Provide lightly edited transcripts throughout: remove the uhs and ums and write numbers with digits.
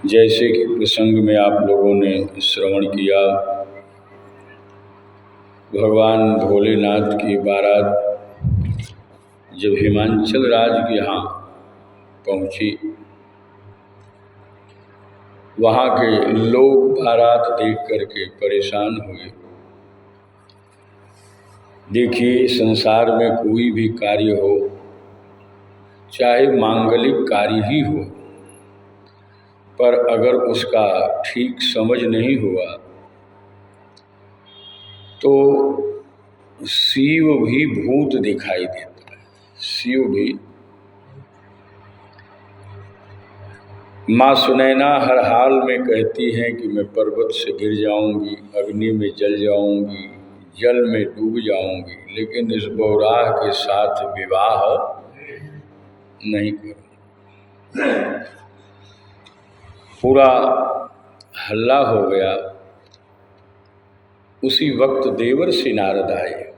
जैसे कि प्रसंग में आप लोगों ने श्रवण किया, भगवान भोलेनाथ की बारात जब हिमाचल राज्य के यहाँ पहुँची, वहाँ के लोग बारात देख करके परेशान हुए। देखिए, संसार में कोई भी कार्य हो, चाहे मांगलिक कार्य ही हो, पर अगर उसका ठीक समझ नहीं हुआ तो शिव भी भूत दिखाई देता है। शिव भी, माँ सुनैना हर हाल में कहती हैं कि मैं पर्वत से गिर जाऊंगी, अग्नि में जल जाऊंगी, जल में डूब जाऊंगी, लेकिन इस बौराह के साथ विवाह नहीं करूंगी। पूरा हल्ला हो गया। उसी वक्त देवर्षि नारद आए।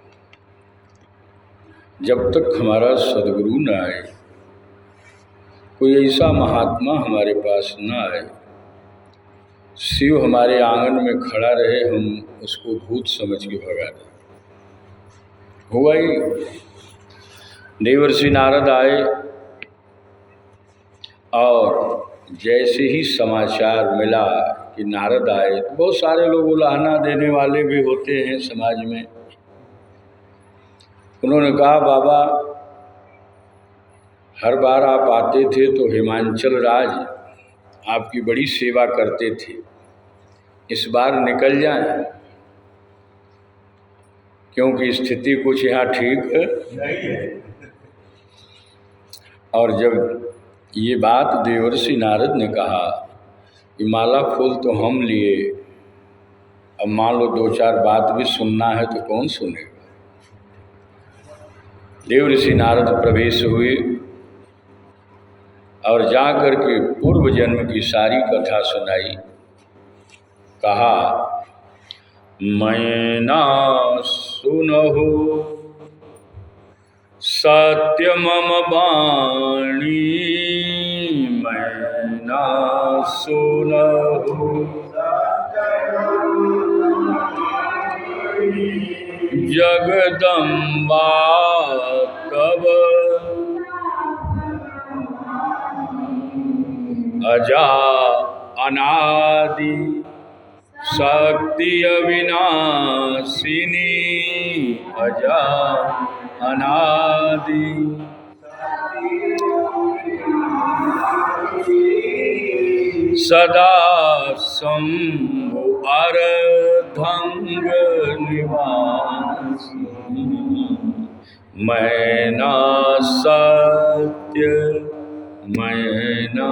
जब तक हमारा सदगुरु न आए, कोई ऐसा महात्मा हमारे पास न आए, शिव हमारे आंगन में खड़ा रहे, हम उसको भूत समझ के भगा दें। हुआ ही, देवर्षि नारद आए और जैसे ही समाचार मिला कि नारद आए, तो बहुत सारे लोग उलाहना देने वाले भी होते हैं समाज में। उन्होंने कहा, बाबा हर बार आप आते थे तो हिमाचल राज्य आपकी बड़ी सेवा करते थे, इस बार निकल जाएं, क्योंकि स्थिति कुछ यहाँ ठीक नहीं है। और जब ये बात देवर्षि नारद ने कहा कि माला फूल तो हम लिए, अब मान लो दो चार बात भी सुनना है तो कौन सुनेगा। देवर्षि नारद प्रवेश हुए और जा कर के पूर्व जन्म की सारी कथा सुनाई। कहा, मैं ना सुनहु सत्य मम वाणी, मैं ना सुनहु जगदम्बा तब अजा अनादि शक्ति अविनाशिनी, अजा अनादि सदा शंभु अर्धंग निवासी, मैं ना सत्य मैं ना।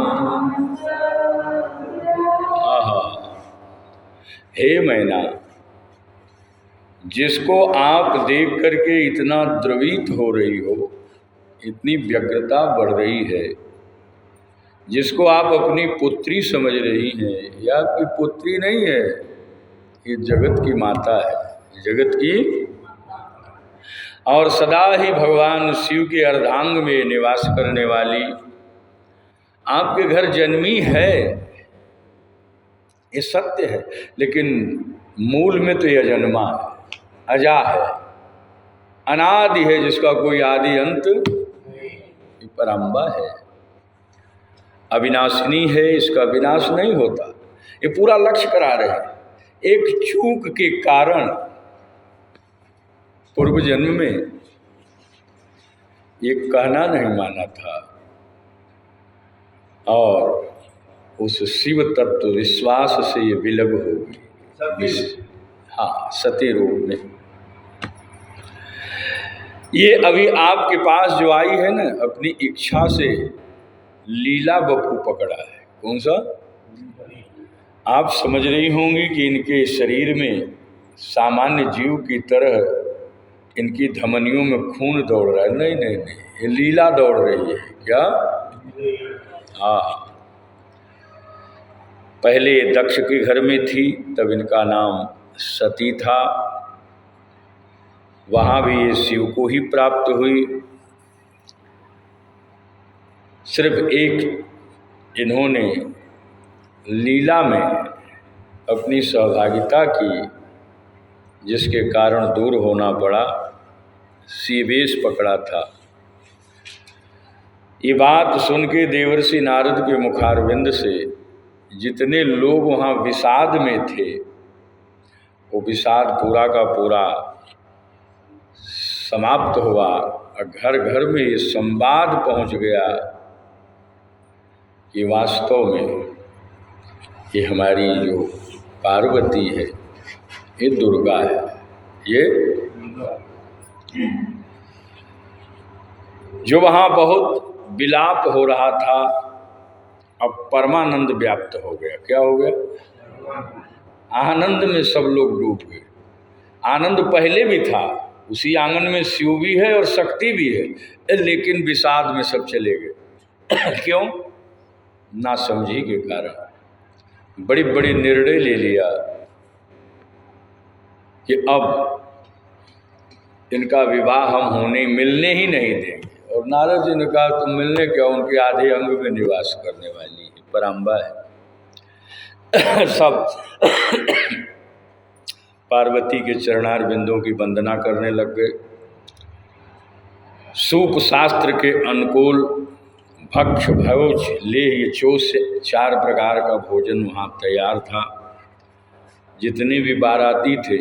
आहा, हे मैना, जिसको आप देख करके इतना द्रवित हो रही हो, इतनी व्यग्रता बढ़ रही है, जिसको आप अपनी पुत्री समझ रही हैं, यह आपकी पुत्री नहीं है, ये जगत की माता है, जगत की। और सदा ही भगवान शिव के अर्धांग में निवास करने वाली आपके घर जन्मी है, ये सत्य है, लेकिन मूल में तो यह जन्मा है, अजा है, अनादि है, जिसका कोई आदि अंत नहीं, परम्बा है, अविनाशिनी है, इसका विनाश नहीं होता। ये पूरा लक्ष्य करा रहे हैं। एक चूक के कारण पूर्व जन्म में ये कहना नहीं माना था और उस शिव तत्व विश्वास से ये विलग हो गई। हाँ, सती रूप में ये अभी आपके पास जो आई है ना, अपनी इच्छा से लीला बपू पकड़ा है। कौन सा? आप समझ रही होंगी कि इनके शरीर में सामान्य जीव की तरह इनकी धमनियों में खून दौड़ रहा है। नहीं नहीं नहीं, ये लीला दौड़ रही है। क्या? हाँ, पहले दक्ष के घर में थी, तब इनका नाम सती था, वहाँ भी ये शिव को ही प्राप्त हुई। सिर्फ एक इन्होंने लीला में अपनी सहभागिता की, जिसके कारण दूर होना पड़ा, सीवेश पकड़ा था। ये बात सुन के देवर्षि नारद के मुखारविंद से जितने लोग वहाँ विषाद में थे, वो विषाद पूरा का पूरा समाप्त हुआ और घर घर में ये संवाद पहुँच गया कि वास्तव में ये हमारी जो पार्वती है, ये दुर्गा है। ये जो वहाँ बहुत विलाप हो रहा था, अब परमानंद व्याप्त हो गया। क्या हो गया? आनंद में सब लोग डूब गए। आनंद पहले भी था, उसी आंगन में शिव भी है और शक्ति भी है, लेकिन विषाद में सब चले गए। क्यों? ना समझी के कारण बड़ी बड़ी निर्णय ले लिया कि अब इनका विवाह हम होने मिलने ही नहीं देंगे। और नारद जी ने कहा तुम मिलने क्या, उनके आधे अंग में निवास करने वाली है, पराम्बा है। सब पार्वती के चरणार बिंदों की वंदना करने लग गए। सूप शास्त्र के अनुकूल भक्ष भोज लेह चोष से 4 प्रकार का भोजन वहाँ तैयार था। जितने भी बाराती थे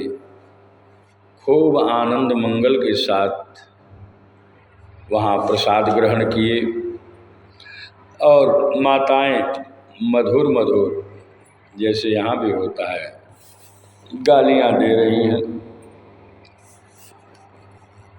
खूब आनंद मंगल के साथ वहाँ प्रसाद ग्रहण किए और माताएं मधुर मधुर, जैसे यहाँ भी होता है, गालियाँ दे रही हैं,